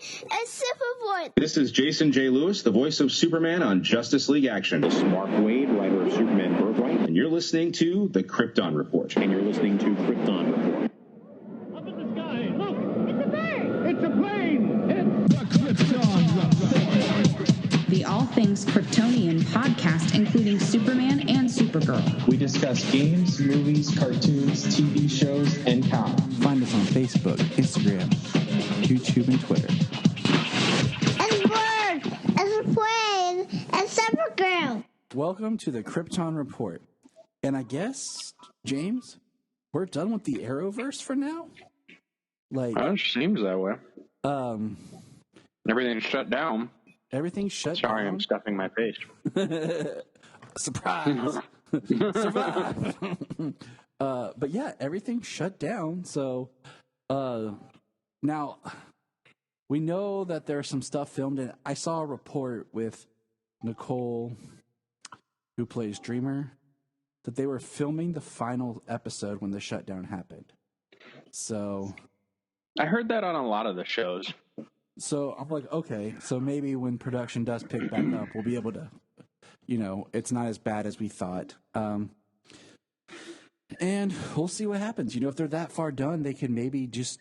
and Superboy. This is Jason J. Lewis, the voice of Superman on Justice League Action. This is Mark Waid, writer of Superman Birthright. And you're listening to The Krypton Report. And you're listening to Krypton Report. Up in the sky, look! It's a bird! It's a plane! It's the Krypton Report! The All Things Kryptonian podcast, including Superman and Supergirl. We discuss games, movies, cartoons, TV shows, and comics. Find us on Facebook, Instagram, YouTube, and Twitter. And bird! And a plane! And Supergirl! Welcome to the Krypton Report. And I guess, James, we're done with the Arrowverse for now? Like, it seems that way. Everything's shut down. Everything's shut down. Sorry, I'm stuffing my face. Surprise! Surprise! But yeah, everything's shut down. So now we know that there's some stuff filmed, and I saw a report with Nicole, who plays Dreamer, that they were filming the final episode when the shutdown happened. So I heard that on a lot of the shows. So I'm like, okay, so maybe when production does pick back up, we'll be able to, it's not as bad as we thought. And we'll see what happens. If they're that far done, they can maybe just,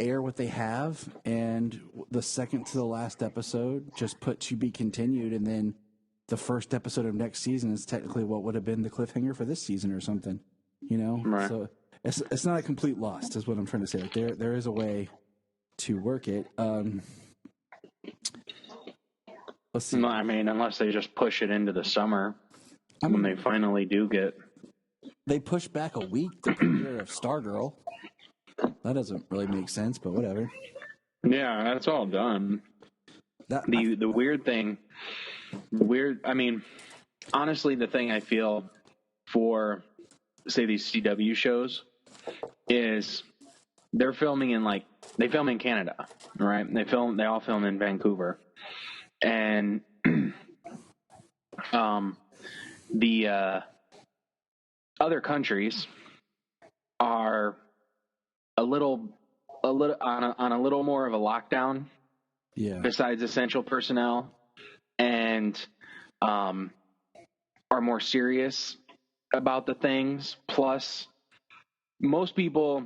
air what they have. And the second to the last episode, just put to be continued. And then the first episode of next season is technically what would have been the cliffhanger for this season or something, Right. So it's not a complete loss, is what I'm trying to say. Like there is a way to work it. Let's see. I mean, unless they just push it into the summer when they finally do get. They push back a week the premiere of Stargirl. That doesn't really make sense, but whatever. Yeah, that's all done. The weird thing, I mean, honestly, the thing I feel for, say, these CW shows is they're filming they film in Canada, right? They all film in Vancouver. And the other countries are a little on a little more of a lockdown. Yeah. Besides essential personnel, and are more serious about the things. Plus, most people,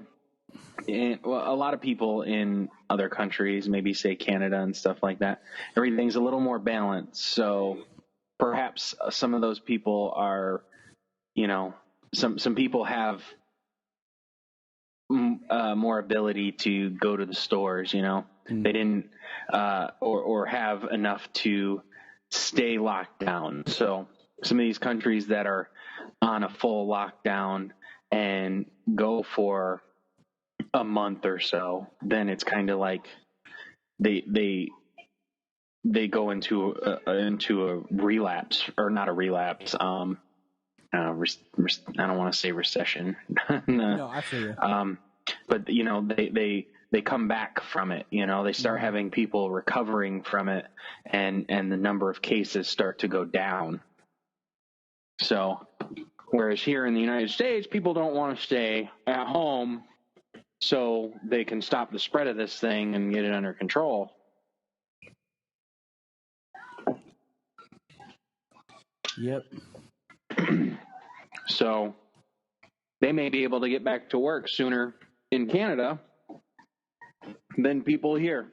a lot of people in other countries, maybe say Canada and stuff like that, everything's a little more balanced. So perhaps some of those people are, some people have more ability to go to the stores, They didn't or have enough to stay locked down. So some of these countries that are on a full lockdown and go for a month or so, then it's kind of like they go into a relapse, or not a relapse. I don't want to say recession. No, I feel you. But they come back from it. They start having people recovering from it, and the number of cases start to go down. So, whereas here in the United States, people don't want to stay at home so they can stop the spread of this thing and get it under control. Yep. So they may be able to get back to work sooner in Canada than people here.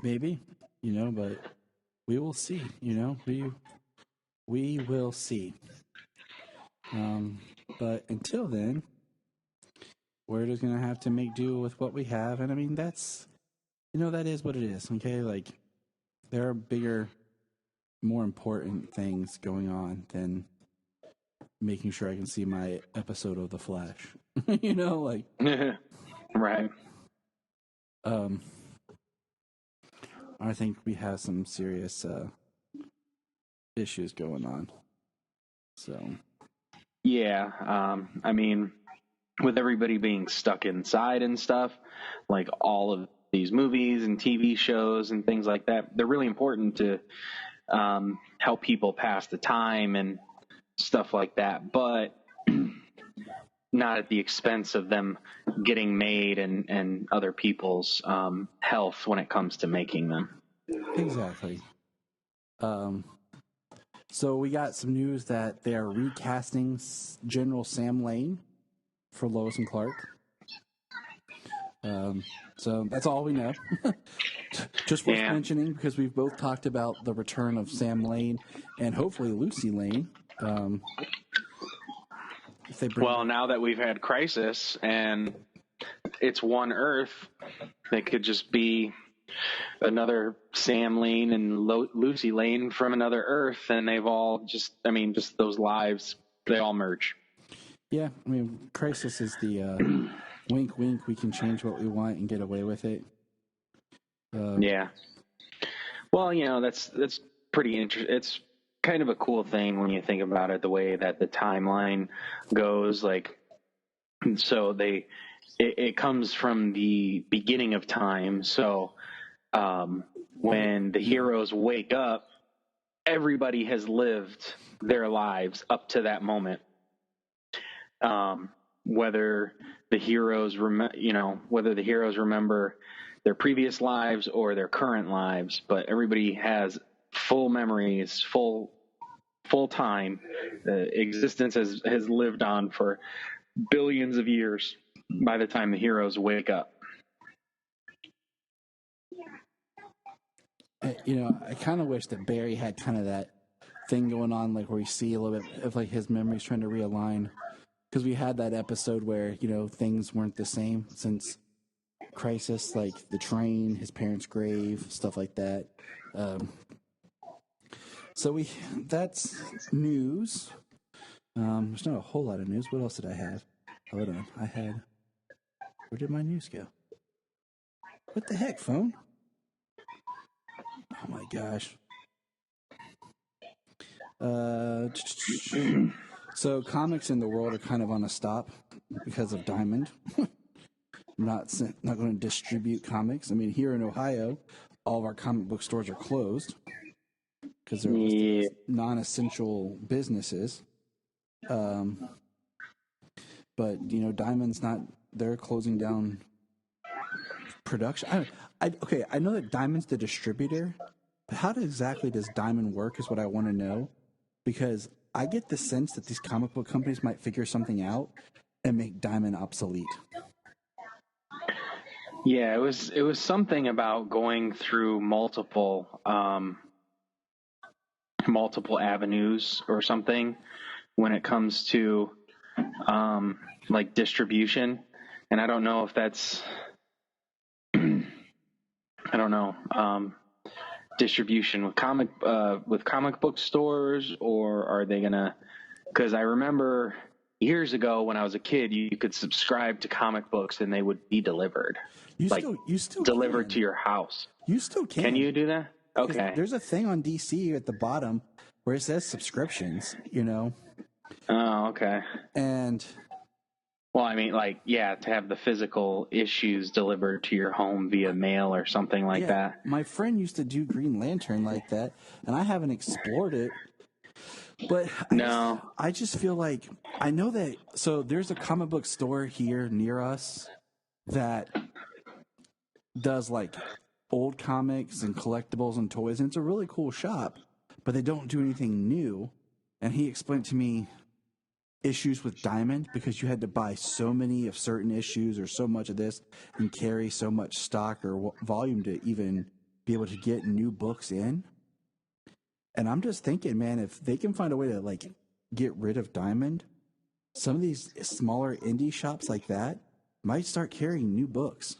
Maybe, but we will see, we will see. But until then, we're just going to have to make do with what we have. And I mean, that's, that is what it is. Okay. Like, there are bigger, more important things going on than making sure I can see my episode of The Flash. Right. I think we have some serious issues going on. So. Yeah. I mean, with everybody being stuck inside and stuff, like all of these movies and TV shows and things like that, they're really important to help people pass the time and stuff like that. But not at the expense of them getting made and other people's health when it comes to making them. Exactly. So we got some news that they are recasting General Sam Lane for Lois and Clark. So that's all we know. Just worth mentioning because we've both talked about the return of Sam Lane and hopefully Lucy Lane. Well, now that we've had Crisis and it's one Earth, they could just be another Sam Lane and Lucy Lane from another Earth, and they've all just those lives, they all merge. Yeah, I mean, Crisis is the wink, wink, we can change what we want and get away with it. Yeah. Well, that's pretty interesting. It's kind of a cool thing when you think about it, the way that the timeline goes. Like, so it comes from the beginning of time. So when the heroes wake up, everybody has lived their lives up to that moment. Whether the heroes remember their previous lives or their current lives, but everybody has full memories, full time. Existence has lived on for billions of years by the time the heroes wake up. I kind of wish that Barry had kind of that thing going on, like where we see a little bit of like his memories trying to realign. Because we had that episode where, things weren't the same since Crisis, like the train, his parents' grave, stuff like that. So that's news. There's not a whole lot of news. What else did I have? Hold on. Where did my news go? What the heck, phone? Oh my gosh. So comics in the world are kind of on a stop because of Diamond. Not going to distribute comics. I mean, here in Ohio, all of our comic book stores are closed because they're listed as non-essential businesses. But Diamond's not. They're closing down production. I know that Diamond's the distributor, but how exactly does Diamond work is what I want to know, because I get the sense that these comic book companies might figure something out and make Diamond obsolete. Yeah, it was something about going through multiple avenues or something when it comes to like distribution, and I don't know if that's distribution with comic book stores, or are they gonna? Because I remember years ago when I was a kid, you could subscribe to comic books and they would be delivered. You still delivered can. To your house. You still can. Can you do that? Okay. There's a thing on DC at the bottom where it says subscriptions. Oh, okay. And well, I mean, to have the physical issues delivered to your home via mail or something like that. My friend used to do Green Lantern like that, and I haven't explored it. But I just feel like I know that. So there's a comic book store here near us that does like old comics and collectibles and toys, and it's a really cool shop, but they don't do anything new. And he explained to me issues with Diamond because you had to buy so many of certain issues or so much of this and carry so much stock or volume to even be able to get new books in. And I'm just thinking, man, if they can find a way to like get rid of Diamond, some of these smaller indie shops like that might start carrying new books.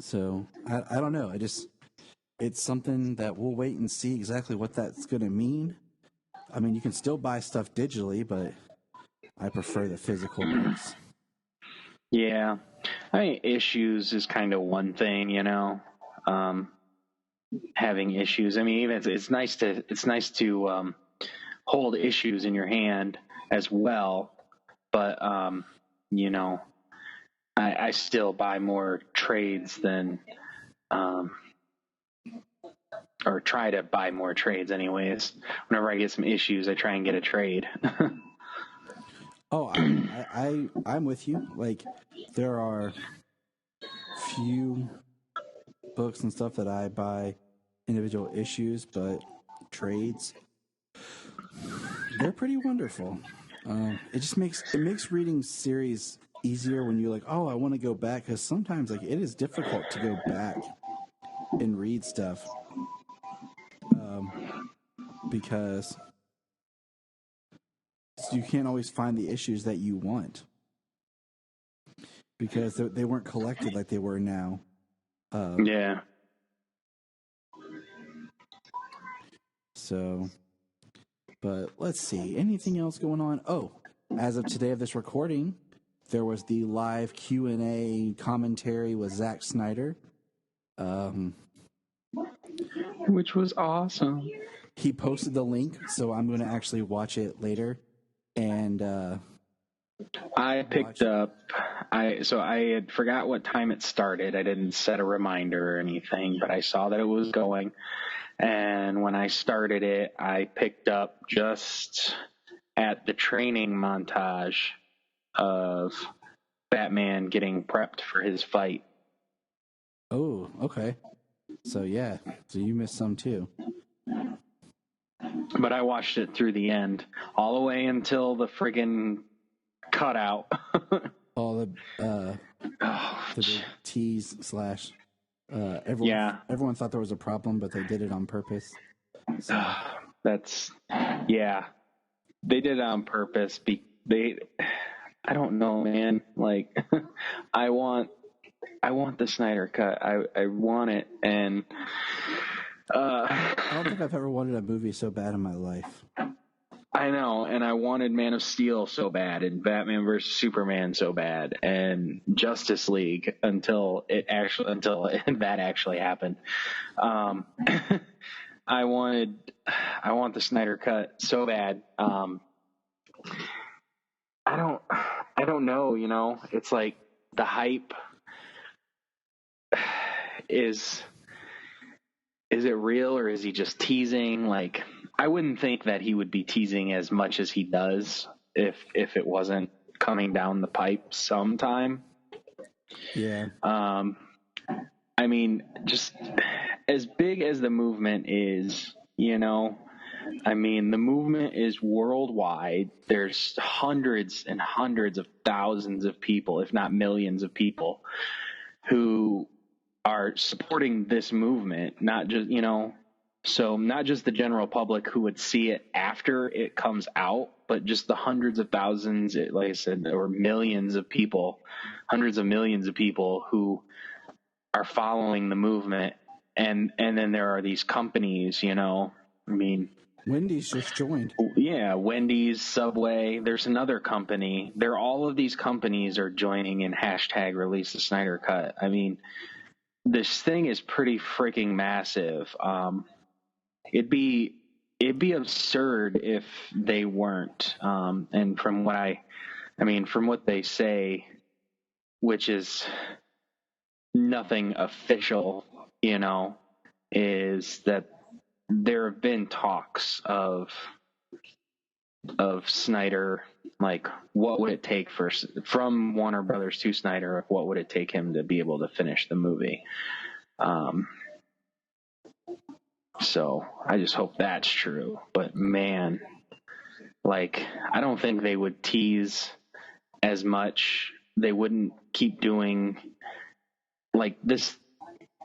So I don't know. It's something that we'll wait and see exactly what that's going to mean. I mean, you can still buy stuff digitally, but I prefer the physical books. Yeah. I mean, issues is kind of one thing, having issues. I mean, even it's nice to hold issues in your hand as well, but I still buy more trades than or try to buy more trades anyways. Whenever I get some issues, I try and get a trade. Oh, I'm with you. Like, there are few books and stuff that I buy individual issues, but trades, they're pretty wonderful. It just makes reading series easier when you're like, oh, I want to go back, because sometimes like it is difficult to go back and read stuff, because you can't always find the issues that you want because they weren't collected like they were now. Yeah. So, but let's see. Anything else going on? Oh, as of today of this recording, there was the live Q&A commentary with Zack Snyder. Which was awesome. He posted the link, so I'm going to actually watch it later. And I picked up. I had forgot what time it started. I didn't set a reminder or anything, but I saw that it was going. And when I started it, I picked up just at the training montage of Batman getting prepped for his fight. Oh, okay. So yeah, so you missed some too. But I watched it through the end, all the way until the friggin' cutout. All the big tease slash. Everyone thought there was a problem, but they did it on purpose. So. They did it on purpose. I don't know, man. Like, I want the Snyder cut. I want it, and I don't think I've ever wanted a movie so bad in my life. I know, and I wanted Man of Steel so bad, and Batman vs Superman so bad, and Justice League until that actually happened. I want the Snyder cut so bad. I don't know, you know. It's like the hype is it real, or is he just teasing? Like, I wouldn't think that he would be teasing as much as he does if it wasn't coming down the pipe sometime. Yeah. I mean, just as big as the movement is, you know, I mean, the movement is worldwide. There's hundreds and hundreds of thousands of people, if not millions of people, who are supporting this movement, not just, you know, so not just the general public who would see it after it comes out, but just the hundreds of thousands, like I said, or millions of people, hundreds of millions of people who are following the movement. And then there are these companies, you know, I mean, Wendy's just joined. Yeah, Wendy's, Subway. There's another company. All of these companies are joining in hashtag release the Snyder Cut. I mean, this thing is pretty freaking massive. It'd be absurd if they weren't. And from what they say, which is nothing official, you know, is that there have been talks of Snyder, like, what would it take from Warner Brothers to Snyder, what would it take him to be able to finish the movie? So I just hope that's true. But man, like, I don't think they would tease as much. They wouldn't keep doing like this,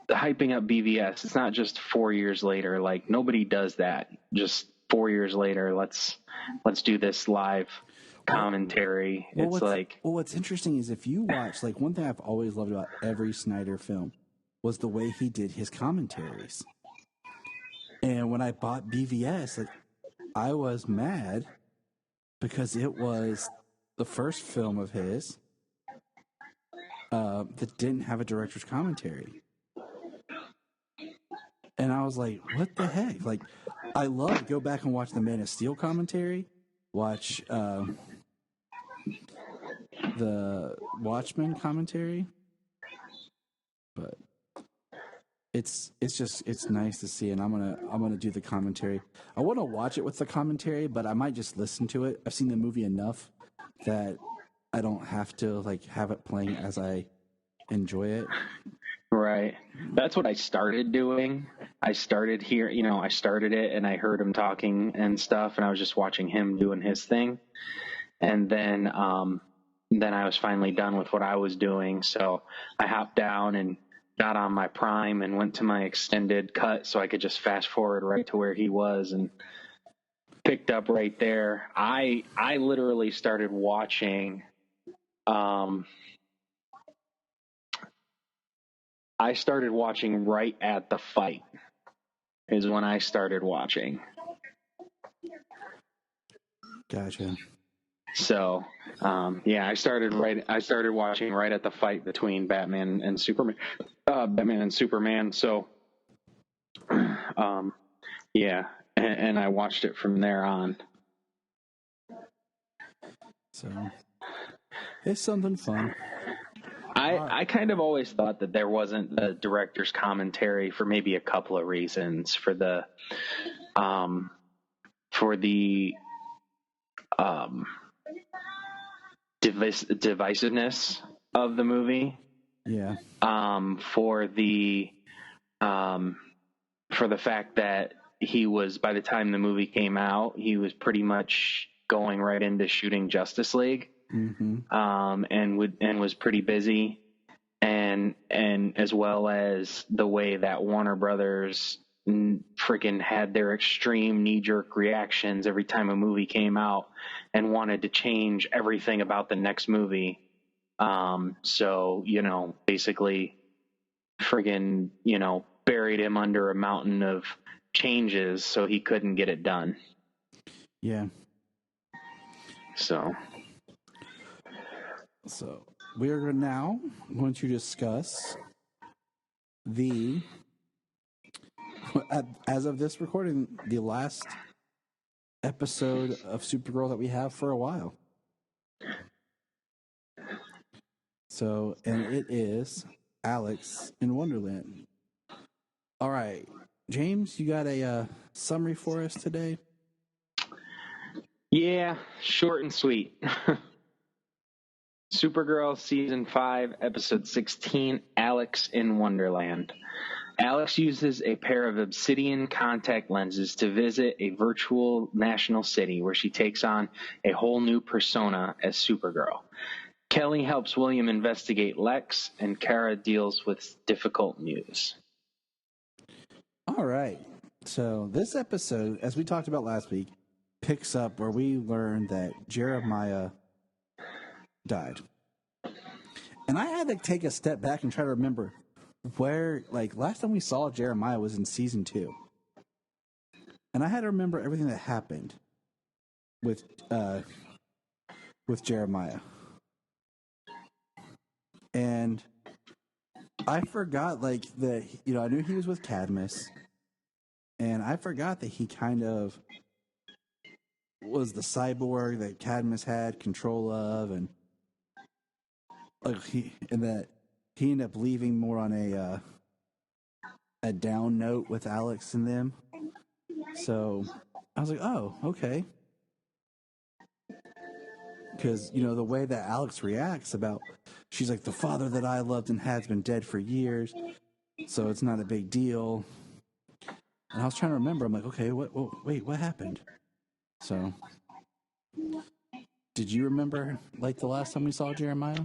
hyping up BVS. It's not just 4 years later. Like, nobody does that. Just 4 years later, let's do this live commentary. What's interesting is if you watch, like, one thing I've always loved about every Snyder film was the way he did his commentaries. And when I bought BVS, like, I was mad because it was the first film of his that didn't have a director's commentary. And I was like, what the heck? Like, I love to go back and watch the Man of Steel commentary, watch the Watchmen commentary, but it's nice to see, and I'm gonna do the commentary. I want to watch it with the commentary, but I might just listen to it. I've seen the movie enough that I don't have to like have it playing as I enjoy it. Right. That's what I started doing. I started here, I started it and I heard him talking and stuff, and I was just watching him doing his thing. And then I was finally done with what I was doing. So I hopped down and got on my Prime and went to my extended cut so I could just fast forward right to where he was and picked up right there. I literally started watching. I started watching right at the fight. Is when I started watching. Gotcha. So, I started watching right at the fight between Batman and Superman. So, and I watched it from there on. So, it's something fun. I kind of always thought that there wasn't a director's commentary for maybe a couple of reasons. For the divisiveness of the movie. Yeah. For the fact that he was, by the time the movie came out, he was pretty much going right into shooting Justice League. Mm-hmm. And was pretty busy, and as well as the way that Warner Brothers freaking had their extreme knee-jerk reactions every time a movie came out and wanted to change everything about the next movie. So basically friggin' buried him under a mountain of changes so he couldn't get it done. Yeah. So we are now going to discuss the, as of this recording, the last episode of Supergirl that we have for a while. So, and it is Alex in Wonderland. All right, James, you got a summary for us today? Yeah, short and sweet. Supergirl Season 5, Episode 16, Alex in Wonderland. Alex uses a pair of obsidian contact lenses to visit a virtual national city where she takes on a whole new persona as Supergirl. Kelly helps William investigate Lex, and Kara deals with difficult news. All right. So this episode, as we talked about last week, picks up where we learn that Jeremiah died. And I had to take a step back and try to remember where, like, last time we saw Jeremiah was in season 2. And I had to remember everything that happened with Jeremiah. And I forgot, like, that, I knew he was with Cadmus. And I forgot that he kind of was the cyborg that Cadmus had control of, and that he ended up leaving more on a down note with Alex and them. So I was like, oh, okay. Because, the way that Alex reacts about, she's like, the father that I loved and had's been dead for years, so it's not a big deal. And I was trying to remember. I'm like, okay, wait, what happened? So, did you remember, like, the last time we saw Jeremiah?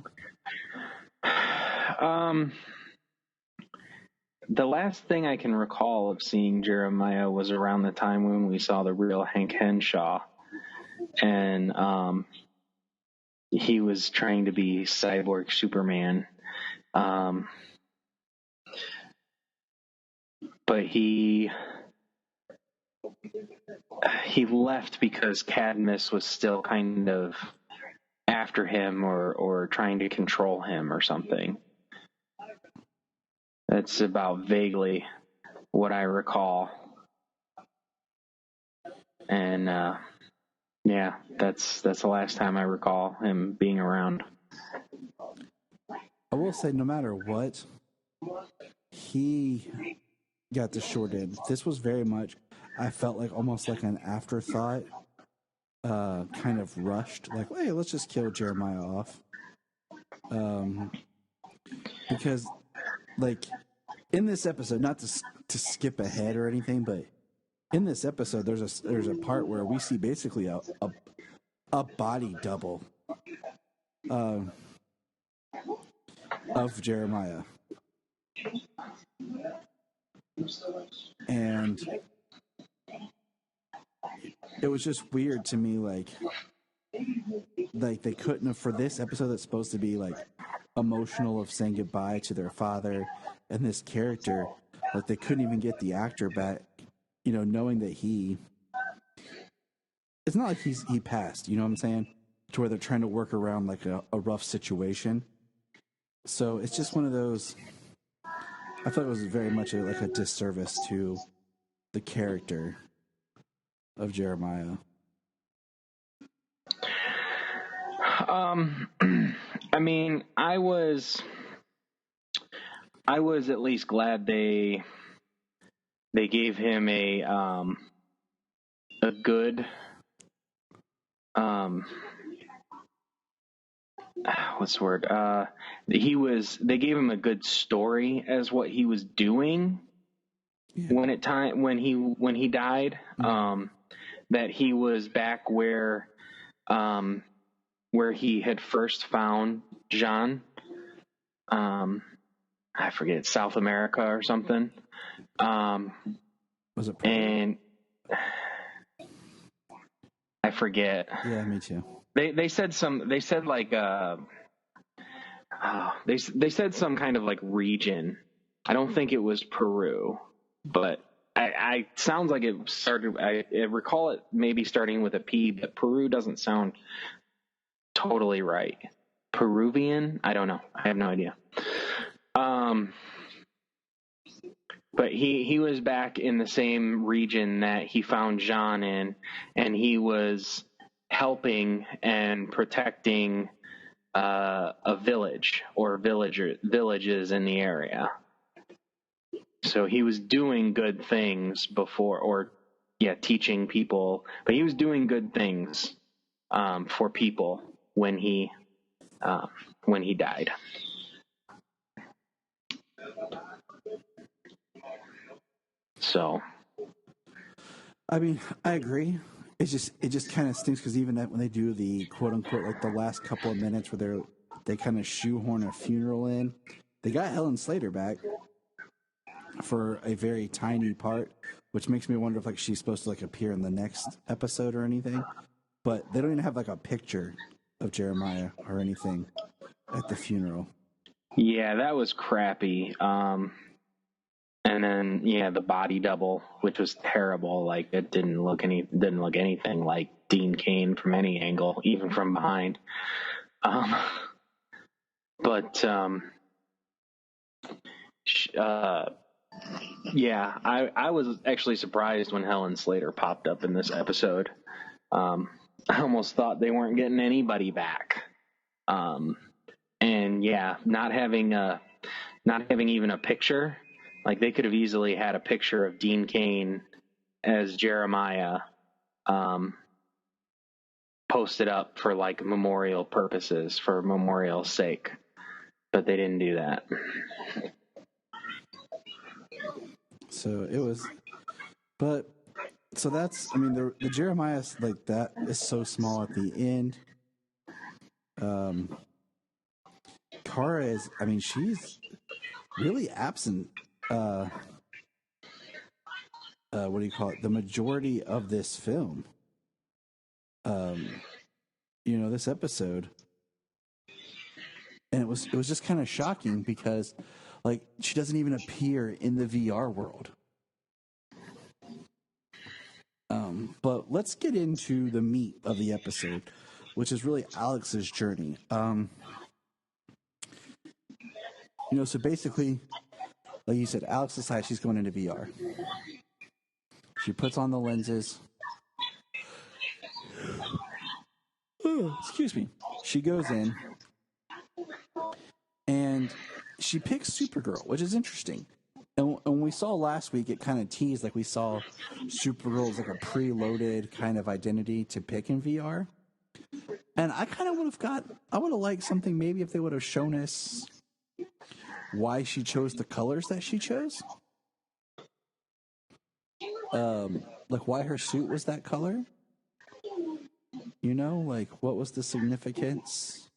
The last thing I can recall of seeing Jeremiah was around the time when we saw the real Hank Henshaw. And he was trying to be cyborg Superman. But he left because Cadmus was still kind of after him or trying to control him or something. That's about vaguely what I recall. And that's the last time I recall him being around. I will say, no matter what, he got the short end. This was very much, I felt like almost like an afterthought kind of rushed, like, hey, let's just kill Jeremiah off. Because, like, in this episode, not to skip ahead or anything, but in this episode, there's a part where we see basically a body double of Jeremiah, and it was just weird to me, like they couldn't have, for this episode that's supposed to be like emotional of saying goodbye to their father and this character, like they couldn't even get the actor back, knowing that it's not like he passed, you know what I'm saying, to where they're trying to work around like a rough situation. So it's just one of those, I thought it was very much like a disservice to the character of Jeremiah. I mean, I was at least glad they gave him a good what's the word? They gave him a good story as what he was doing when he died. That he was back where he had first found Jean. I forget, South America or something. Was it? And I forget. Yeah, me too. They said some kind of like region. I don't think it was Peru, but I sounds like it started. I recall it maybe starting with a P, but Peru doesn't sound totally right. Peruvian? I don't know. I have no idea. But he was back in the same region that he found Jean in, and he was helping and protecting a village or villages in the area. So he was doing good things before, teaching people, but he was doing good things for people when he died. So, I mean, I agree. It just kind of stinks because even when they do the quote unquote like the last couple of minutes where they kind of shoehorn a funeral in, they got Helen Slater back for a very tiny part, which makes me wonder if like she's supposed to like appear in the next episode or anything. But they don't even have like a picture of Jeremiah or anything at the funeral. Yeah, that was crappy. And then the body double, which was terrible. Like it didn't look anything like Dean Cain from any angle, even from behind. I was actually surprised when Helen Slater popped up in this episode. I almost thought they weren't getting anybody back. Not having even a picture. Like they could have easily had a picture of Dean Cain as Jeremiah posted up for like memorial purposes, for memorial's sake. But they didn't do that. So it was, but so that's, I mean, the Jeremiah like that is so small at the end. Kara is, I mean, she's really absent. What do you call it? The majority of this film. This episode. And it was just kind of shocking because like she doesn't even appear in the VR world. But let's get into the meat of the episode, which is really Alex's journey. So basically, like you said, Alex decides she's going into VR. She puts on the lenses. Oh, excuse me. She goes in, and she picks Supergirl, which is interesting. And when we saw last week, it kind of teased like we saw Supergirl as like a preloaded kind of identity to pick in VR. And I kind of I would have liked something maybe if they would have shown us why she chose the colors that she chose. Like why her suit was that color. You know, like what was the significance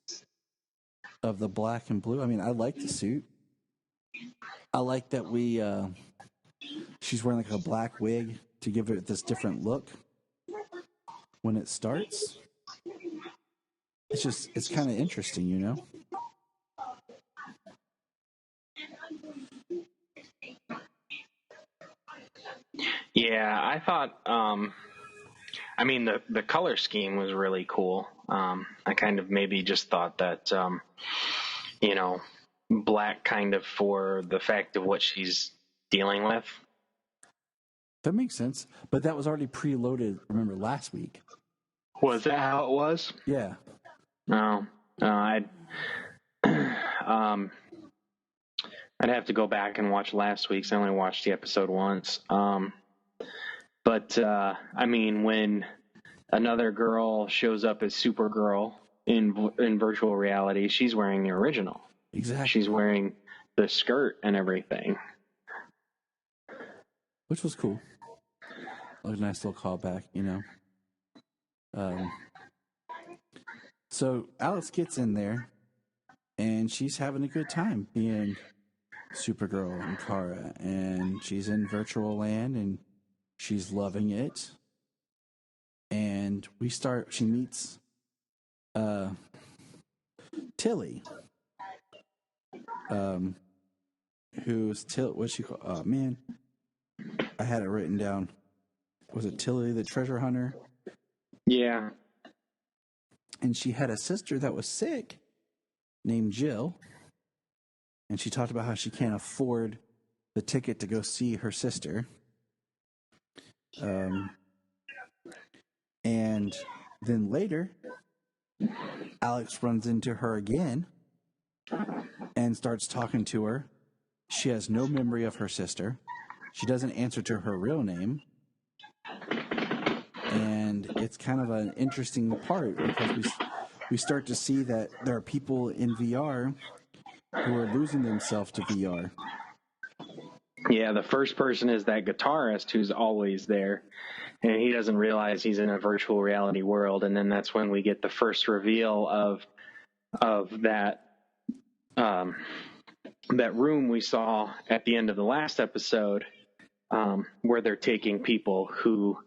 of the black and blue? I mean, I like the suit. I like that she's wearing like a black wig to give it this different look when it starts. It's kind of interesting, you know? Yeah, I thought, I mean, the color scheme was really cool. I kind of maybe just thought that, you know, black kind of for the fact of what she's dealing with. That makes sense. But that was already preloaded, remember, last week. Was that how it was? Yeah. No, I'd have to go back and watch last week's. I only watched the episode once. But I mean, when another girl shows up as Supergirl in virtual reality, she's wearing the original. Exactly. She's wearing the skirt and everything, which was cool. Like a nice little callback, you know. So Alex gets in there, and she's having a good time being Supergirl and Kara, and she's in virtual land, and she's loving it. And she meets Tilly, who's what's she called? Oh man, I had it written down. Was it Tilly the treasure hunter? Yeah. And she had a sister that was sick named Jill. And she talked about how she can't afford the ticket to go see her sister. And then later, Alex runs into her again and starts talking to her. She has no memory of her sister. She doesn't answer to her real name. And it's kind of an interesting part because we start to see that there are people in VR who are losing themselves to VR. Yeah, the first person is that guitarist who's always there, and he doesn't realize he's in a virtual reality world. And then that's when we get the first reveal of that that room we saw at the end of the last episode, where they're taking people who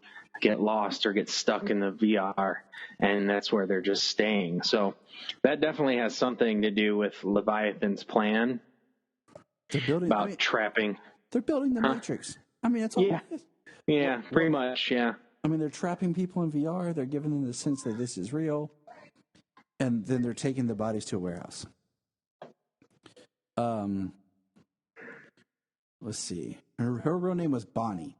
get lost or get stuck in the VR, and that's where they're just staying. So that definitely has something to do with Leviathan's plan about trapping. They're building the Matrix. I mean, that's all it is. Yeah, pretty much, yeah. I mean, they're trapping people in VR. They're giving them the sense that this is real. And then they're taking the bodies to a warehouse. Let's see. Her real name was Bonnie.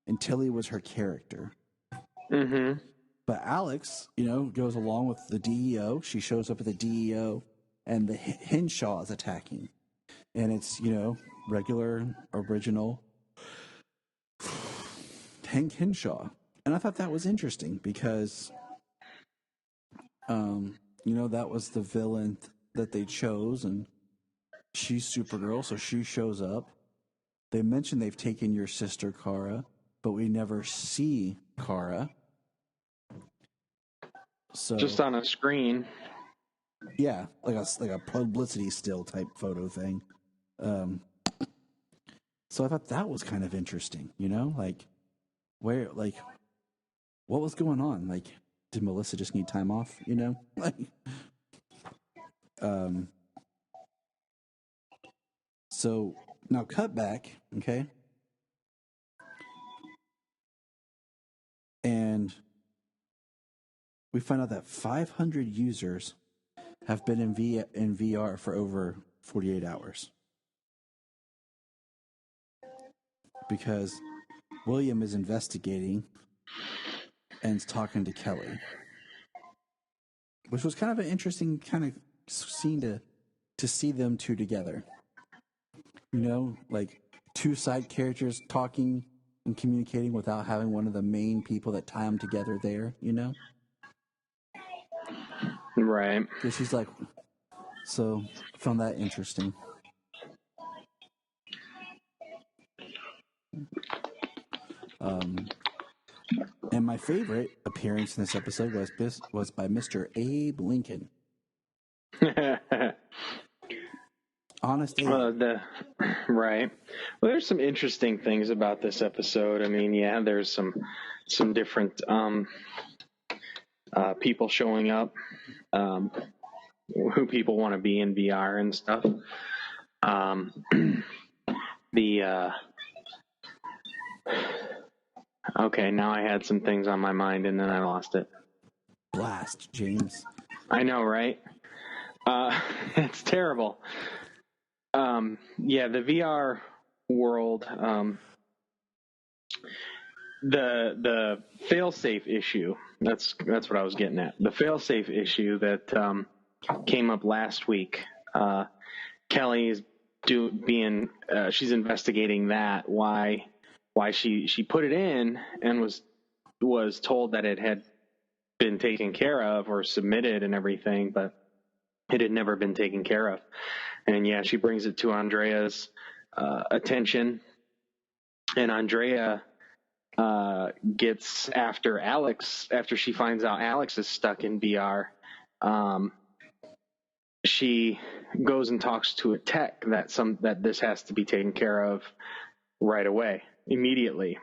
And Tilly was her character. Mm-hmm. But Alex, you know, goes along with the DEO. She shows up at the DEO, and the Henshaw is attacking. And it's, you know, regular, original Hank Henshaw. And I thought that was interesting because, you know, that was the villain that they chose, and she's Supergirl, so she shows up. They mention they've taken your sister, Kara, but we never see Kara. So just on a screen. Yeah, like a publicity still type photo thing. So I thought that was kind of interesting, you know, like what was going on? Like, did Melissa just need time off, you know? Like, so now cut back, okay? And we find out that 500 users have been in VR for over 48 hours. Because William is investigating and is talking to Kelly. Which was kind of an interesting kind of scene to see them two together. You know, like two side characters talking and communicating without having one of the main people that tie them together there, you know? Right. Because she's like, so I found that interesting. And my favorite appearance in this episode was by Mr. Abe Lincoln. Honest Abe. Right. Well, there's some interesting things about this episode. I mean, yeah, there's some different people showing up, who people want to be in VR and stuff. Okay, now I had some things on my mind and then I lost it. Blast, James. I know, right? It's terrible. Yeah, the VR world, the fail-safe issue. That's what I was getting at. The fail-safe issue that came up last week. Kelly is she's investigating that, why she put it in and was told that it had been taken care of or submitted and everything, but it had never been taken care of. And yeah, she brings it to Andrea's attention, and Andrea gets after Alex after she finds out Alex is stuck in VR. She goes and talks to a tech that this has to be taken care of right away, immediately.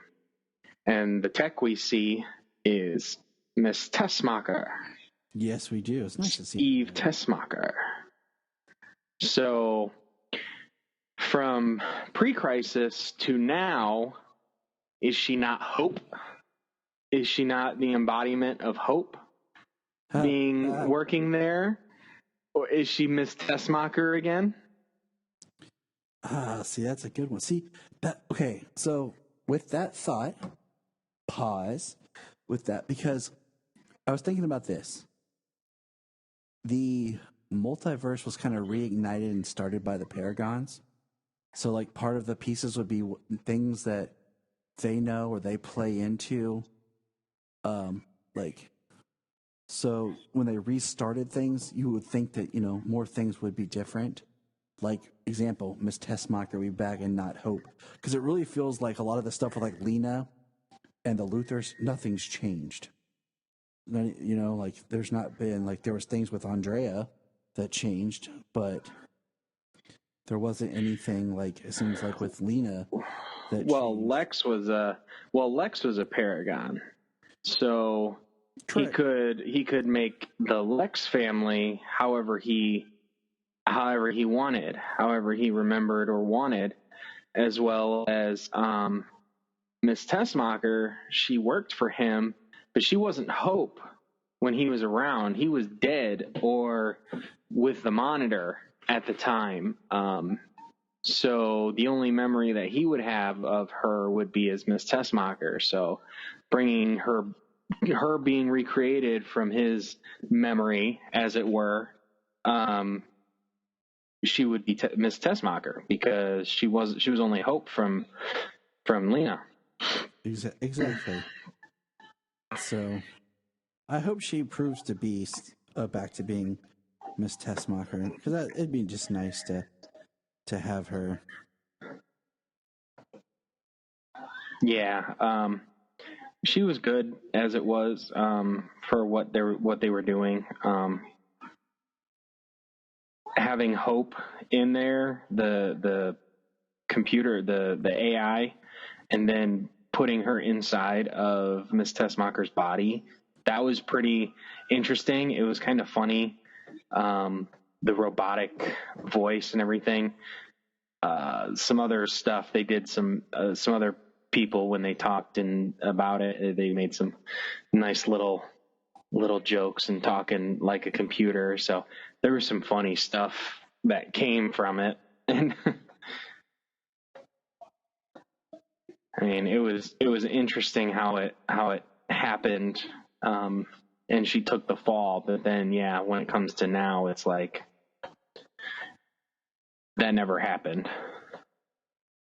And the tech we see is Miss Tessmacher. Yes, we do. It's nice to see Eve Tessmacher. So from pre-crisis to now, is she not Hope? Is she not the embodiment of Hope working there? Or is she Miss Tessmacher again? See, that's a good one. See, okay, so with that thought, pause with that, because I was thinking about this. The multiverse was kind of reignited and started by the Paragons. So, like, part of the pieces would be things that they know or they play into. So when they restarted things, you would think that, more things would be different. Like, example, Miss Tessmacher would be back and not Hope. Because it really feels like a lot of the stuff with, like, Lena and the Luthers, nothing's changed. Like, there's not been, like, there was things with Andrea that changed, but there wasn't anything, like, it seems like with Lena that changed. Lex was a Paragon. So Correct. He could make the Lex family however he wanted, however he remembered or wanted, as well as Miss Tessmacher. She worked for him, but she wasn't Hope when he was around. He was dead or with the monitor at the time. So the only memory that he would have of her would be as Miss Tessmacher. So bringing her being recreated from his memory, as it were, she would be Miss Tessmacher because she was only Hope from Lena. Exactly. So I hope she proves to be back to being Miss Tessmacher, because it'd be just nice to have her. Yeah, she was good as it was for what they were doing. Having Hope in there, the computer, the AI, and then putting her inside of Miss Tessmacher's body, that was pretty interesting. It was kind of funny. The robotic voice and everything. Some other stuff they did. Some other people, when they talked about it, they made some nice little jokes and talking like a computer. So there was some funny stuff that came from it. And I mean, it was interesting how it happened. And she took the fall, but then, yeah, when it comes to now, it's like that never happened.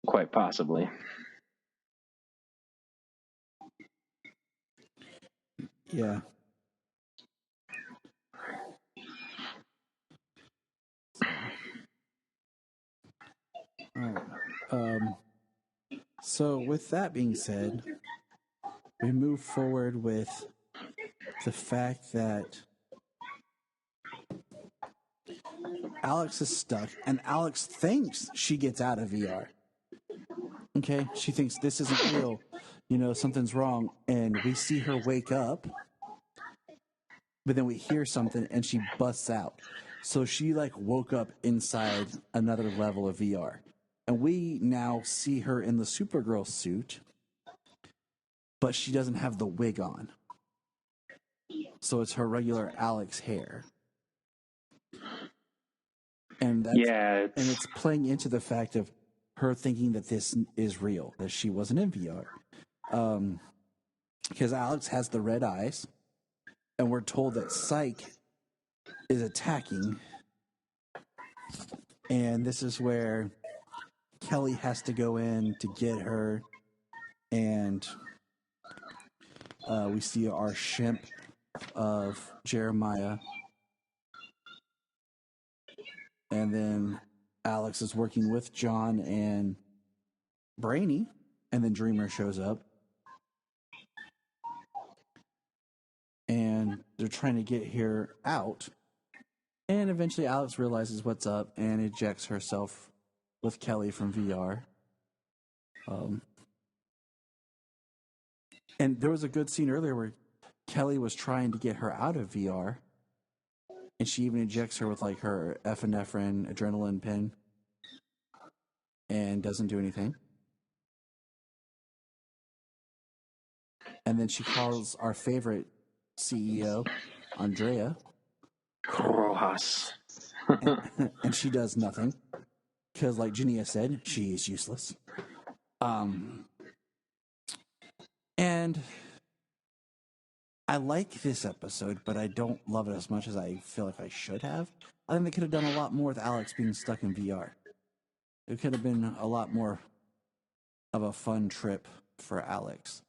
quite possibly. Yeah. All right. So with that being said, we move forward with the fact that Alex is stuck, and Alex thinks she gets out of VR. Okay, she thinks this isn't real, something's wrong, and we see her wake up, but then we hear something, and she busts out. So she woke up inside another level of VR, and we now see her in the Supergirl suit, but she doesn't have the wig on. So it's her regular Alex hair. And it's playing into the fact of her thinking that this is real, that she wasn't in VR. Because Alex has the red eyes, and we're told that Psyche is attacking. And this is where Kelly has to go in to get her. And we see our shimp of Jeremiah. And then Alex is working with John and Brainy, and then Dreamer shows up. And they're trying to get her out. And eventually Alex realizes what's up and ejects herself with Kelly from VR. And there was a good scene earlier where Kelly was trying to get her out of VR. And she even ejects her with her epinephrine adrenaline pen. And doesn't do anything. And then she calls our favorite CEO, Andrea. Rojas. and she does nothing. Because like Jania said, she is useless. And I like this episode, but I don't love it as much as I feel like I should have. I think they could have done a lot more with Alex being stuck in VR. It could have been a lot more of a fun trip for Alex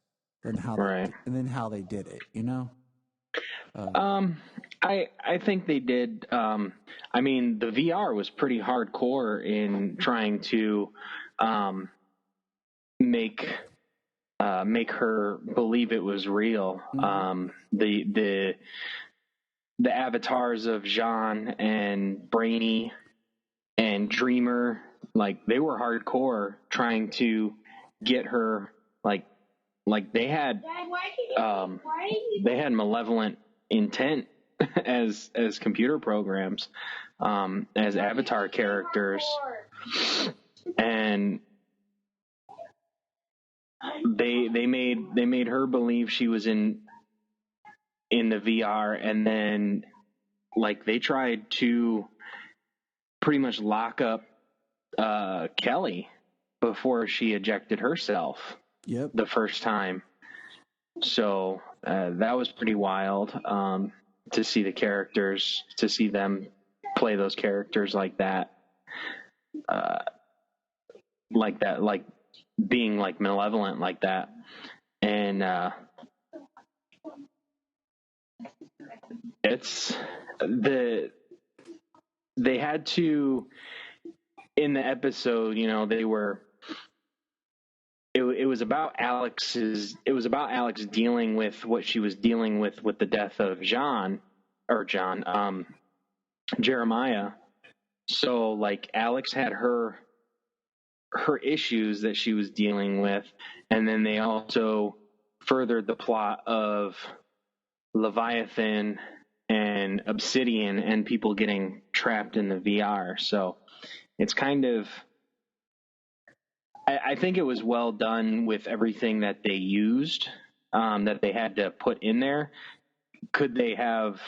than how they did it, I think they did. I mean, the VR was pretty hardcore in trying to make her believe it was real. The avatars of Jean and Brainy and Dreamer, they were hardcore trying to get her like they had malevolent intent as computer programs, as avatar characters, and they made her believe she was in the VR, and then they tried to pretty much lock up Kelly before she ejected herself. Yep. The first time. So that was pretty wild to see the characters, to see them play those characters like that, being malevolent like that. And they had to, in the episode, it was about Alex dealing with what she was dealing with the death of Jeremiah. So Alex had her issues that she was dealing with, and then they also furthered the plot of Leviathan and Obsidian and people getting trapped in the VR. So it's kind of, I think it was well done with everything that they used, that they had to put in there. Could they have,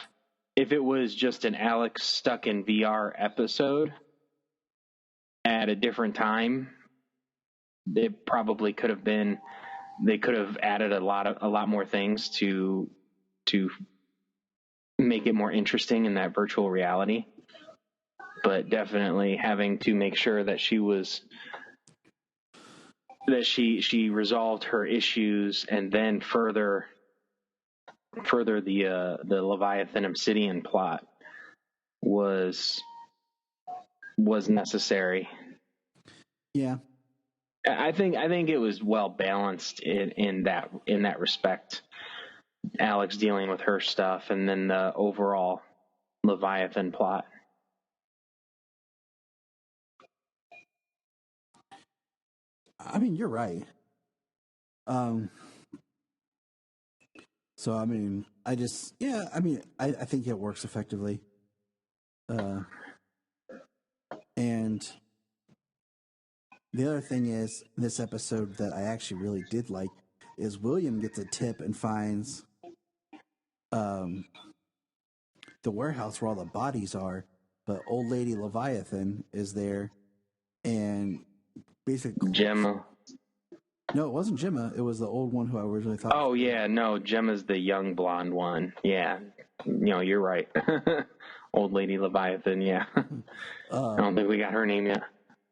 if it was just an Alex stuck in VR episode at a different time, it probably could have been, they could have added a lot more things to make it more interesting in that virtual reality. But definitely having to make sure that she was that she resolved her issues and then further the Leviathan Obsidian plot was necessary. Yeah. I think it was well balanced in that respect. Alex dealing with her stuff and then the overall Leviathan plot. I mean, you're right. So, I mean, I think it works effectively. And the other thing is, this episode that I actually really did like is William gets a tip and finds the warehouse where all the bodies are, but old lady Leviathan is there, and basically Gemma. No, it wasn't Gemma. It was the old one who I originally thought. Oh yeah, no, Gemma's the young blonde one. Yeah, you're right. Old lady Leviathan. Yeah, I don't think we got her name yet.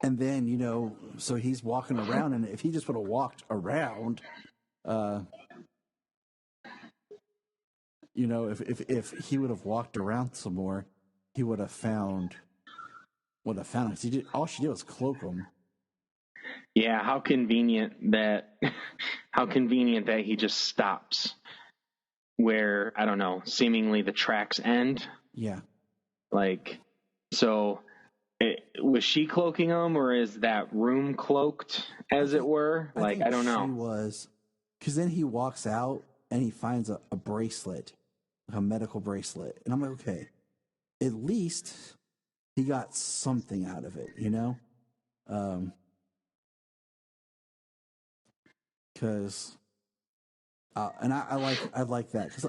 And then so he's walking around, and if he just would have walked around, if he would have walked around some more, he would have found it. All she did was cloak him. Yeah, how convenient that he just stops where, I don't know, seemingly the tracks end. Yeah. Was she cloaking him, or is that room cloaked, as it were? I don't know. She was, because then he walks out and he finds a bracelet, a medical bracelet. And I'm like, okay, at least he got something out of it, Because, and I like that because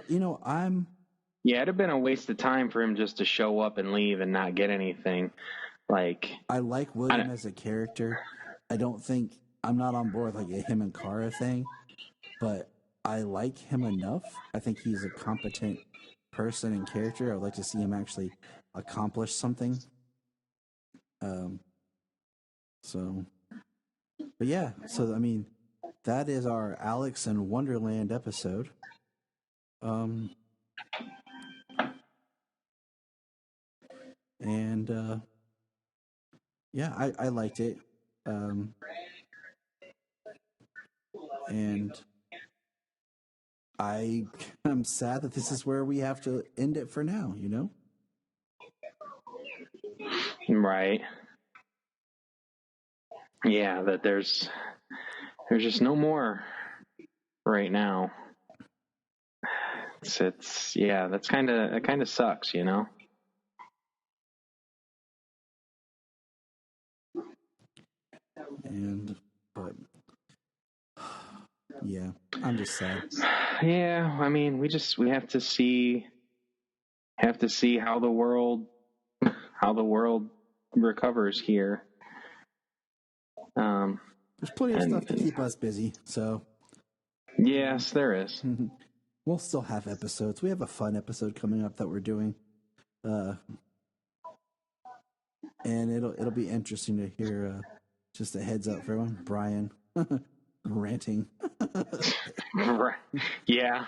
Yeah, it'd have been a waste of time for him just to show up and leave and not get anything. I like William as a character. I'm not on board with a him and Kara thing, but I like him enough. I think he's a competent person and character. I would like to see him actually accomplish something. But yeah, so I mean, that is our Alex and Wonderland episode. Yeah, I liked it. And I'm sad that this is where we have to end it for now, Right. Yeah, that there's just no more right now. It kind of sucks, But yeah, I'm just sad. Yeah, I mean, we have to see how the world recovers here. There's plenty of stuff to keep us busy, so yes, there is. We'll still have episodes. We have a fun episode coming up that we're doing, and it'll be interesting to hear. Just a heads up for everyone, Brian ranting. Yeah.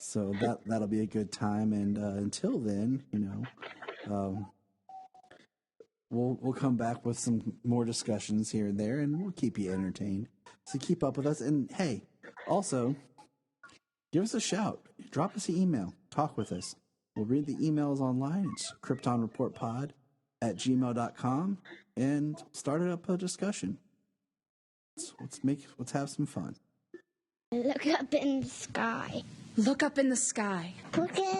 So that'll be a good time, and until then, we'll come back with some more discussions here and there, and we'll keep you entertained. So keep up with us, and hey, also give us a shout, drop us an email, talk with us. We'll read the emails online. It's kryptonreportpod@gmail.com, and start up a discussion. Let's have some fun. Look up in the sky. Look up in the sky. Look at